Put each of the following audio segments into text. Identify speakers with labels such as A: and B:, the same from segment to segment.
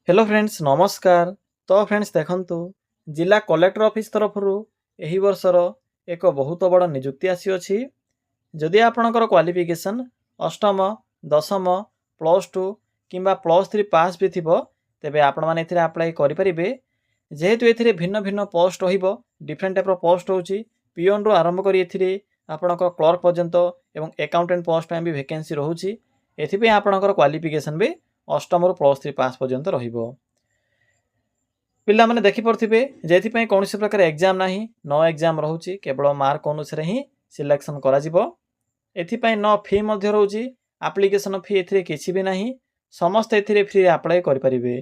A: Hello friends नमस्कार। तो friends देखंतु जिला कलेक्टर ऑफिस तरफरु एही वर्षर एक बहुत बड़ नियुक्ति आसी अछि। जदि आपणकर क्वालिफिकेशन अष्टम दशम प्लस टू किंबा प्लस थ्री पास भी थिबो तेबे आपण माने एथिरे अप्लाई करि परिबे। जेहेतु एथिरे भिन्न भिन्न पोस्ट रहिबो डिफरेंट टाइप रो पोस्ट होउची पियन रो आरंभ करी एथिरे आपणकर क्लर्क पर्यंत एवं अकाउंटेंट पोस्ट पे भी वैकेंसी रहउची। एथिपे आपणकर क्वालिफिकेशन भी अष्टम रो प्लस थ्री पास पर्यंत रहिबो। पिला माने देखि परथिबे जेथि पय कोनोसी प्रकार एग्जाम नाही नो एग्जाम रहउची केवल मार्क अनुसार ही सिलेक्शन करा जिवो। एथि पय नो फी मध्ये रहउची एप्लीकेशन फी एथिरे किछि भी नाही समस्त एथिरे फ्री अप्लाई करि परिबे।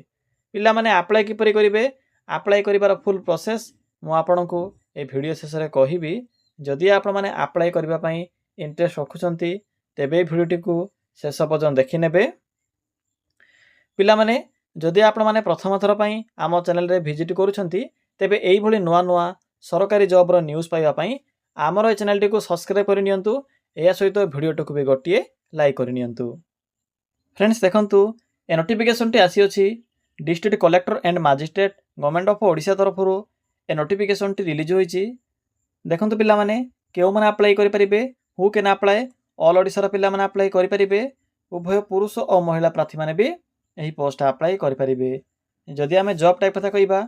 A: पिला माने अप्लाई किपरि करिवे अप्लाई करिवार फुल प्रोसेस मु आपनकु ए वीडियो शेष रे कहिबी। जदि आपण माने अप्लाई करिवा पय इंटरेस्ट रखुचंती तेबे वीडियोटी को शेष पर्यंत देखि नेबे। पिला माने जदि आपण माने प्रथम थर पय आम चैनल रे विजिट करूछंती तेबे एई भली नुआ नुआ सरकारी जॉब रो न्यूज़ पाइबा पय आमर ए चैनल टी को सब्सक्राइब करि नियंतु। एया सहित वीडियो टक भी गोटिए लाइक करि नियंतु। फ्रेंड्स देखंतु ए नोटिफिकेशन टी आसी अछि district collector and magistrate government of Odisha तरफरु ए नोटिफिकेशन टी रिलीज होईची। देखंतु पिला माने केउ माने अप्लाई करि परिबे who can apply all Odisha रो पिला माने अप्लाई करि परिबे। उभय पुरुष और महिला प्रार्थी माने भी एही पोस्ट अप्लाई करि परिबे। जदि आमे जॉब टाइप कथा कहिबा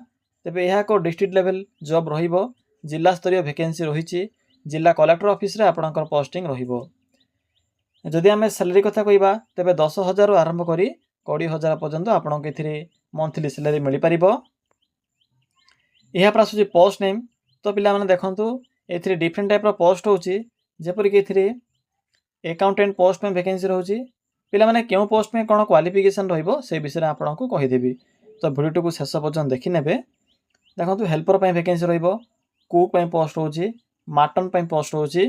A: तेबे एहा को डिस्ट्रिक्ट लेवल जॉब रहिबो जिला स्तरीय वैकेंसी रहिची जिला कलेक्टर ऑफिस रे आपणकर पोस्टिंग रहिबो। जदि आमे सैलरी कथा कहिबा तेबे 10,000 आरंभ करी 20,000 पर्यंत आपणक एथिरे मंथली सैलरी मिलि परिबो। एहा प्रासुची पोस्ट नेम तो पिला माने देखंतु एथिरे डिफरेंट टाइप रो पोस्ट होची जेपरि कि एथिरे अकाउंटेंट पोस्ट में वैकेंसी रहउची। पिला माने केउ पोस्ट में कोन क्वालिफिकेशन रहिबो से विषय आपनको कहि देबी तो वीडियो को शेष पर्यंत देखि नेबे। देखंतु हेल्पर पय वैकेंसी रहिबो कुक पय पोस्ट होची मार्टन पय पोस्ट होची।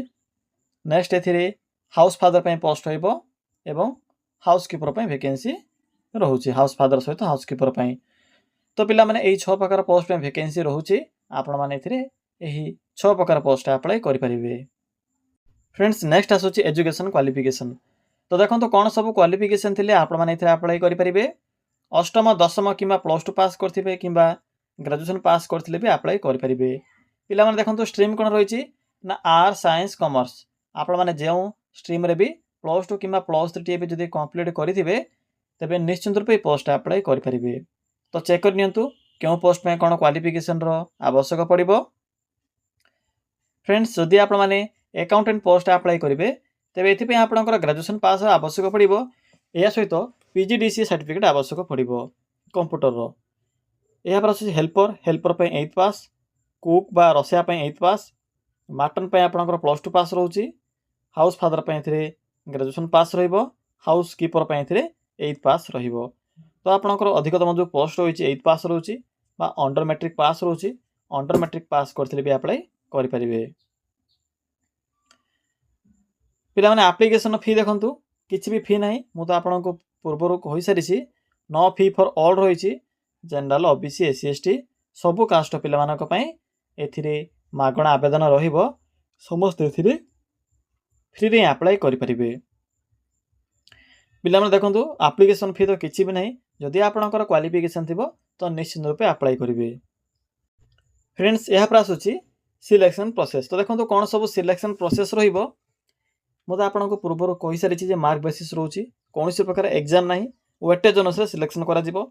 A: नेक्स्ट एथिरे हाउस फादर पय पोस्ट होइबो एवं हाउस कीपर पय वैकेंसी रहउची हाउस फादर सहित हाउस कीपर पय। तो पिला माने एई 6 प्रकार पोस्ट पे वैकेंसी रहउची आपण माने एथिरे एही 6 प्रकार पोस्ट अप्लाई करि परिबे। फ्रेंड्स नेक्स्ट आसुची एजुकेशन क्वालिफिकेशन। तो देखंतु कोन सब क्वालिफिकेशन थिले आपण माने एथिरे अप्लाई करि परिबे। अष्टम दशम किंबा प्लस टू पास करथिबे किंबा ग्रेजुएशन पास करथिले भी अप्लाई करि परिबे। पिला माने देखंतु स्ट्रीम कोन रहिची ना आर्ट साइंस कॉमर्स आपण माने जेउ स्ट्रीम रे भी प्लस टू किंबा प्लस थ्री भी जदि कंप्लीट करिथिबे तबे निश्चित रूपे पोस्ट अप्लाई करि परिबे। तो चेक कर नियंतु केउ पोस्ट में कोन क्वालिफिकेशन रो आवश्यक पड़िबो। फ्रेंड्स जदि आपण माने अकाउंटेंट पोस्ट अप्लाई करिवे तेबे एथि पे आपनकर ग्रेजुएशन पास आवश्यक पड़िबो। एया सहित पीजीडीसी सर्टिफिकेट आवश्यक पड़िबो कंप्यूटर रो। एया पर हेल्पर हेल्पर पे 8th पास कुक बा रसिया पे 8th पास मार्टन पे आपनकर प्लस टू पास रहउची हाउस फादर पे एथिरे ग्रेजुएशन पास रहिबो हाउस कीपर पे एथिरे 8th पास रहिबो। तो आपनकर अधिकतम जो पोस्ट होईची 8th पास रहउची बा अंडर मैट्रिक पास रहउची अंडर मैट्रिक पास करथिले भी अप्लाई करि परिबे। पिला माने एप्लीकेशन फी देखंतु किछि भी फी नाही मु तो आपनको पूर्वरु कहि सारिछि नो फी फॉर ऑल रहिछि जनरल ओबीसी एससी एसटी सबु कास्ट पिला मानक पय एथिरे मागणा आवेदन रहिबो समस्त एथिरे फ्री रे अप्लाई करि परिबे। पिला माने देखंतु एप्लीकेशन फी तो किछि भी नाही जदि आपनकर क्वालिफिकेशन थिबो तो निश्चित रूपे अप्लाई करिवे। फ्रेंड्स एहा प्रासुची सिलेक्शन प्रोसेस। तो देखंतु कोन सब सिलेक्शन प्रोसेस रहिबो मु तो आपनको पूर्वरु कहि सारिछि जे मार्क बेसिस रहउची कोनोसी प्रकार एग्जाम नाही वेटेज अनुसार सिलेक्शन करा जिवो।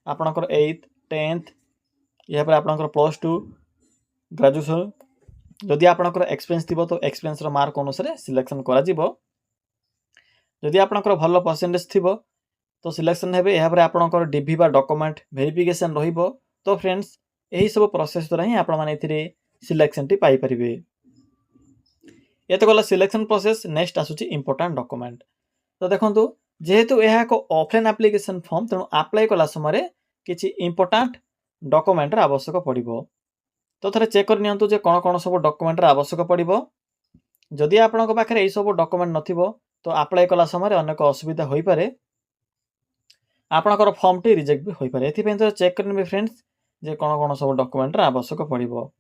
A: आपनकर 8th 10th या पर आपनकर प्लस टू ग्रेजुएशन जदि आपनकर एक्सपीरियंस थिबो तो एक्सपीरियंस रो मार्क अनुसार सिलेक्शन करा जिवो। जदि आपनकर भलो परसेंटेज थिबो तो सिलेक्शन हेबे। एहा पर आपनकर डीवी बा डॉक्यूमेंट वेरिफिकेशन रहिबो। तो फ्रेंड्स एही सब प्रोसेस द्वारा ही आपण माने एथिरे सिलेक्शन टी पाई परिबे। ये तो गला सिलेक्शन प्रोसेस। नेक्स्ट आसुची इंपोर्टेंट डॉक्यूमेंट। तो देखंतु जेहेतु एहा को ऑफलाइन एप्लीकेशन फॉर्म तेणु अप्लाई कला समय किछि इंपोर्टेंट डॉक्यूमेंट रा आवश्यक पड़िबो। तो थरे चेक कर नियंतु जे कोन कोन सब डॉक्यूमेंट रा आवश्यक पड़िबो। जदि आपनक पाखरे एई सब डॉक्यूमेंट नथिबो तो अप्लाई कला समय अनेक असुविधा होई पारे आपनकर फॉर्म टी रिजेक्ट भी होई पारे। एथि पे तो चेक करनिबे फ्रेंड्स जे कोन कोन सब डॉक्यूमेंट रा आवश्यक पड़िबो।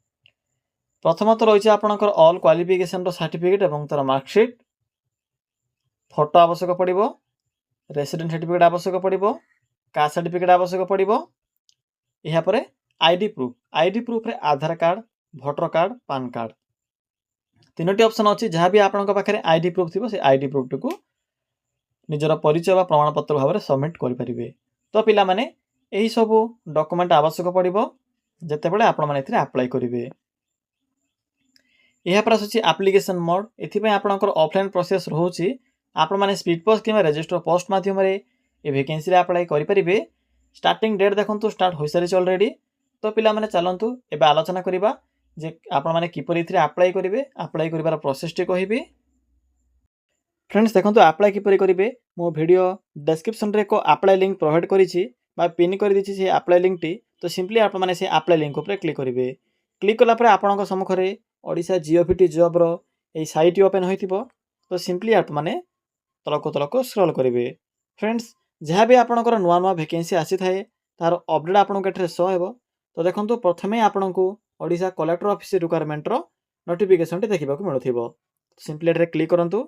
A: प्रथमत रहिছে आपनकर ऑल क्वालिफिकेशन रो सर्टिफिकेट एवं तर मार्कशीट फोटो आवश्यक पड़िबो रेसिडेंट सर्टिफिकेट आवश्यक पड़िबो कास्ट सर्टिफिकेट आवश्यक पड़ो। यापर आईडी प्रूफ रे Aadhaar card, voter card, PAN card, तीनोटी ऑप्शन अच्छी। जहाँ भी आपंक पाखे आईडी प्रूफ थी से आईडी प्रूफ टी निजर परिचय व प्रमाणपत्र भाव में सबमिट करेंगे। तो पिला माने यही सब डॉक्यूमेंट आवश्यक पड़ो जिते बड़े आपण मैंने अप्लाई करेंगे। यापर आसूँ एप्लिकेशन मोड। एपाई आपंकर ऑफलाइन प्रोसेस रोचे। आपण मैंने स्पीड पोस्ट कि रजिस्टर पोस्ट मध्यम वैकेंसी अप्लाई करेंगे। स्टार्टिंग डेट देखो स्टार्ट हो सारी ऑलरेडी। तो पिला माने चलतु एबे आलोचना करबा जे आपण माने किपरि इथिरे अप्लाई करेंगे। अप्लाई करिवार प्रोसेस टी कहिबी। फ्रेंड्स देखो अप्लाई किपरि करेंगे। मो वीडियो डिस्क्रिप्शन रे को अप्लाई लिंक प्रोवाइड करिछि बा पिन कर दी से अप्लाई लिंक टी। तो सिंपली आप मैंने से अप्लाई लिंक उपर क्लिक करेंगे। क्लिक कलापर आपण सम्मुखें ओडिशा जीओपीटी जॉब रो ए साइट ओपन होइथिबो। तो सिंपली आप मैंने तलक स्क्रॉल करेंगे। फ्रेंड्स जहाँ भी आपंकर नुआ नुआ वैकेंसी आसी थाए तार अपडेट आपको एठरे शो हेबो। तो देखो प्रथमे आपन को ओडिशा कलेक्टर ऑफिस रिक्वायरमेंट रो नोटिफिकेशन टी देखा मिलुथिबो। सिंपली एठरे क्लिक करंतु।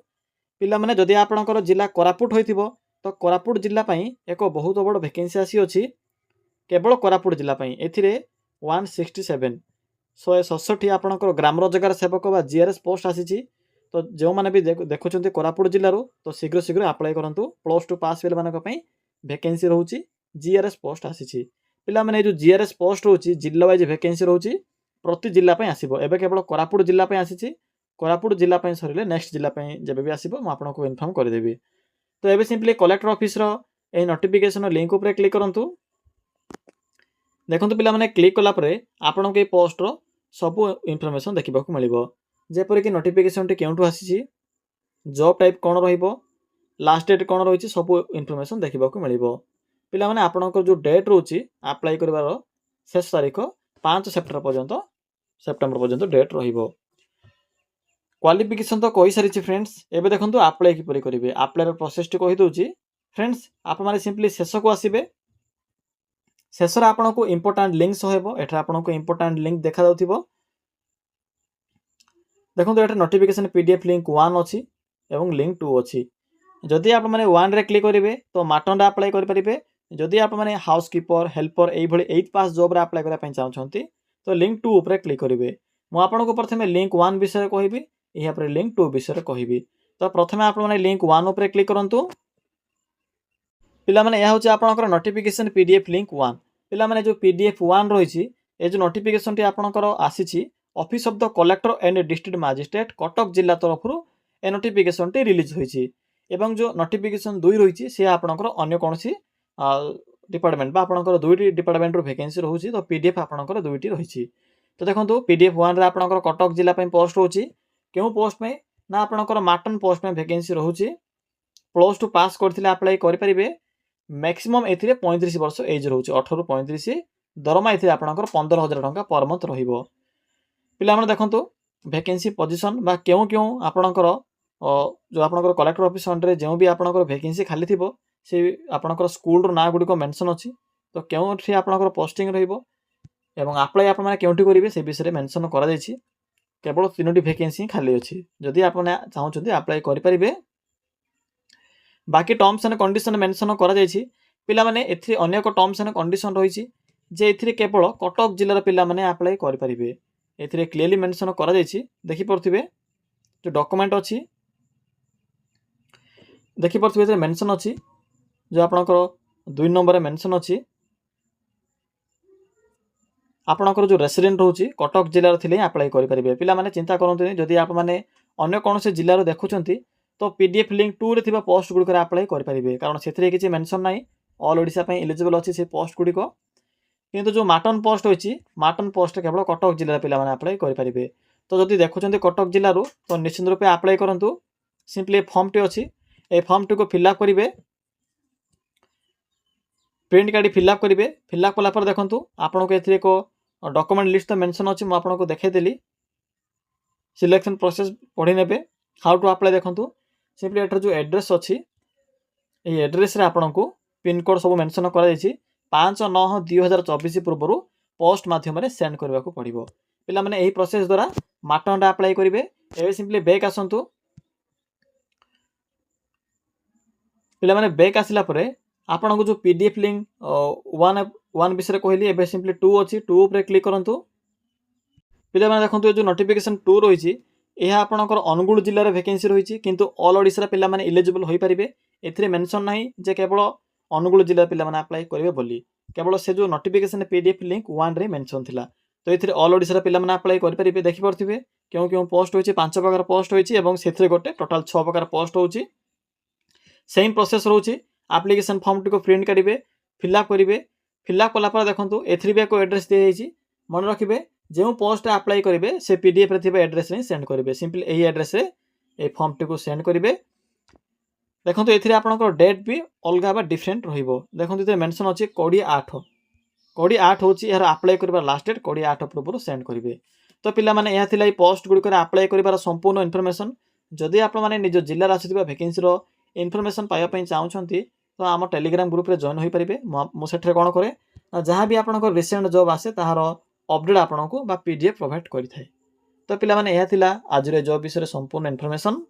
A: पिला माने जदि आपनकर जिला कोरापुट होइथिबो तो कोरापुट जिला पई एक बहुत बड़ वैकेंसी आसी अछि। केवल कोरापुट जिला पई एथिरे 167 167 आपनकर ग्राम रोजगार सेवक बा जीआरएस पोस्ट आसी। तो जो मैंने भी देखुं कोरापुट जिलूर तो शीघ्र शीघ्र अप्लाई करूँ। +2 पास फेल मानक वैकेंसी रोचे जीआरएस पोस्ट आसी। पिला माने जो जीआरएस पोस्ट रोची जिला वाइज वैकेंसी रोची प्रति जिला आसीबो। एबे केवल कोरापुट जिला आसी। कोरापुट जिला सरिले नेक्स्ट जिला जब भी आसीबो म आपनको इन्फॉर्म कर देबी। तो एबे सिंपली कलेक्टर ऑफिस रो ए नोटिफिकेशन लिंक ऊपर क्लिक करंतु। देखंतु पिला माने क्लिक कला परे आपनको ए पोस्ट रो सब इनफॉरमेशन देखिबा को मिलिबो। जेपर कि नोटिफिकेशन टी केउंटू आसी, जॉब टाइप कौन रहिबो, लास्ट डेट कौन रही, सब इनफॉरमेशन देखा मिलिबो। पिला माने आपनकर जो डेट रोची अप्लाई करिवार शेष तारीख 5 सेप्टेम्बर पर्यंत डेट रहिबो। क्वालिफिकेशन तो कहि सारी फ्रेंड्स। एबे देखंतु अप्लाई किपरि करिवे। अप्लाई प्रोसेस टी कहि दोची फ्रेंड्स। आप माने सिंपली शेष को आसीबे। शेष रे आपनको इंपोर्टेंट लिंक्स होबो। एठा आपनको इंपोर्टेंट लिंक देखा जाउथिबो। देखो ये नोटिफिकेशन पीडीएफ लिंक 1 अच्छी और लिंक 2 अच्छी। जदि आप मैंने 1 रे क्लिक करेंगे तो माटन अप्लाई करेंगे। जदि आप मैंने हाउसकीपर हेल्पर ये 8 पास जॉब रे अप्लाई करने चाहते तो लिंक 2 उपर क्लिक करेंगे। मुझे प्रथम लिंक 1 विषय कहबी, यहाँ लिंक 2 विषय कहबी। तो प्रथम आप लिंक 1 उपर क्लिक करूँ। पिला माने यह होची आपनकर नोटिफिकेशन पीडीएफ लिंक 1। पिला माने जो पीडीएफ 1 रही है जो नोटिफिकेशन टी आपनकर आसी office of the collector and district magistrate Cuttack जिला तरफ ए नोटिफिकेशन टी रिलीज होईची। एवं जो नोटिफिकेशन 2 रही सी आपनकर अन्य कौन सी डिपार्टमेंट बा आपनकर 2टी डिपार्टमेंट रो वैकेंसी रोची। तो पीडीएफ आपनकर 2टी रही। तो देखो पीडीएफ 1 रे आपनकर कटक जिला पोस्ट रोची। क्यों पोस्ट में ना आपनकर माटन पोस्ट में वैकेंसी रोची। +2 पास करथिले अप्लाई करि परिबे। मैक्सिमम एथिरे 35 वर्ष एज रोची, 18 रु 35। दरमा एथिरे आपनकर 15,000 टंका पर मंथ रहिबो। पिला माने देखंतु वैकेंसी पोजीशन बा क्यों क्यों आपनकर जो आपनकर कलेक्टर ऑफिस अंडर जो भी आपनकर वैकेंसी खाली थिबो से आपनकर स्कूल रो ना गुडी को मेंशन अछि। तो क्यों थी आपनकर पोस्टिंग रहिबो एवं अप्लाई आप माने केउंटी करिवे से विषय मेंशन करा जायछि। केवल 3टी वैकेंसी खाली अछि। जदि आपने चाहउछथि अप्लाई करि परिबे। बाकी टर्म्स एंड कंडीशन मेंशन करा जायछि। पिला माने एथि अन्य को टर्म्स एंड कंडीशन रहिछि जे एथिरे केवल कटक जिल्लार पिला माने अप्लाई करि परिबे। एथिरे क्लियरली मेंशन करा जायछि। देखि परथिबे जो डॉक्यूमेंट अछि देखि परथिबे एथिरे मेंशन अछि जो आपनकर 2 नंबर रे मेंशन अछि आपनकर जो रेसिडेंट होछि कटक जिल्लार थिले अप्लाई करि परिबे। पिला माने चिंता करंतु जदि आप माने अन्य कोन से जिल्लार देखुछंती तो पीडीएफ लिंक 2 रे थिबा पोस्ट गुडी करे अप्लाई करि परिबे। कारण सेथिरे किछि मेंशन नाही। ऑल ओडिसा पई एलिजिबल अछि से पोस्ट गुडी को। किंतु जो माटन पोस्ट होइछि माटन पोस्ट केवल कटक जिल्ला पिला माने अप्लाई करि परिबे। तो जदि देखुछंती कटक जिल्ला रो तो निश्चित रूपे अप्लाई करंतु। सिंपली फॉर्म टी अछि ए फॉर्म टी को फिल अप करिवे। प्रिंट काढी फिल अप करिवे। फिल अप कला पर देखंतु आपनको एथिरे को डॉक्यूमेंट लिस्ट तो मेंशन अछि। म आपनको देखाइ देली। सिलेक्शन प्रोसेस पढि नेबे। हाउ टू अप्लाई देखंतु सिंपली एटर जो एड्रेस अछि ए एड्रेस रे आपनको पिन कोड सब मेंशन करा जायछि। 5/9/2024 पूर्व पोस्ट माध्यम रे सेंड करबा को पड़िबो। पिला माने एही प्रोसेस द्वारा माटन अप्लाई करिवे। एबे सिंपली बैक आसंतु। पिला माने बैक आसिला परे ଆପଣଙ୍କୁ जो पीडीएफ लिंक वन विषय कहली एबे सिंपली 2 अछि 2 ऊपर क्लिक करंतु पिला माने देखंतु जो नोटिफिकेशन 2 रहिछि यह आपणकर अनुगुल जिल्ला रे वैकेंसी रहिछि किंतु ऑल ओडिसा रे पिला माने एलिजिबल होई परिबे एथिरे मेंशन नाही जे केवल अनुगुल जिल्ला पिला माने अप्लाई करिवे बोली केवल से जो नोटिफिकेशन पीडीएफ लिंक 1 रे मेंशन थिला तो एथिरे ऑल ओडिसा रे पिला माने अप्लाई करि परिबे देखि परथिबे क्यों पोस्ट होइछि 5 प्रकार पोस्ट होइछि एवं सेथिरे गोटे टोटल 6 प्रकार पोस्ट होउछि सेम प्रोसेस रहउछि एप्लिकेशन फॉर्म टी को प्रिंट करिवे फिलअप करिवे फिलअप कला पर देखंतु एथिरे भी को एड्रेस दे जाइछि मन रखिबे जो पोस्ट अप्लाई करेंगे से पीडीएफ रे थिबा एड्रेस रे सेंड करेंगे सिंपली यही एड्रेस रे ए फॉर्म टी को सेंड करेंगे देखंतु एथिरे आपनकर डेट भी अलगा बा डिफरेंट रहिबो देखंतु ते मेंशन अछि 28 होछि यार अप्लाई करबा लास्ट डेट 28 पूर्व सेंड करेंगे तो पिला माने यह थिला पोस्ट गुडी करे अप्लाई करिबार संपूर्ण इन्फॉर्मेशन जदि आपण माने निज जिल्ला रे आसीबा वैकेंसी रो इन्फॉर्मेशन पाया पई चाहउछंती तो आम टेलीग्राम ग्रुप रे जॉइन होई परिबे मो सेठरे कोन करे जहां भी आपनकर रिसेंट जॉब आसे ताहार अपडेट आपको पीडीएफ प्रोवाइड करि थाए तो पिला माने यह थिला आज रे जॉब विषय संपूर्ण इन्फॉर्मेशन।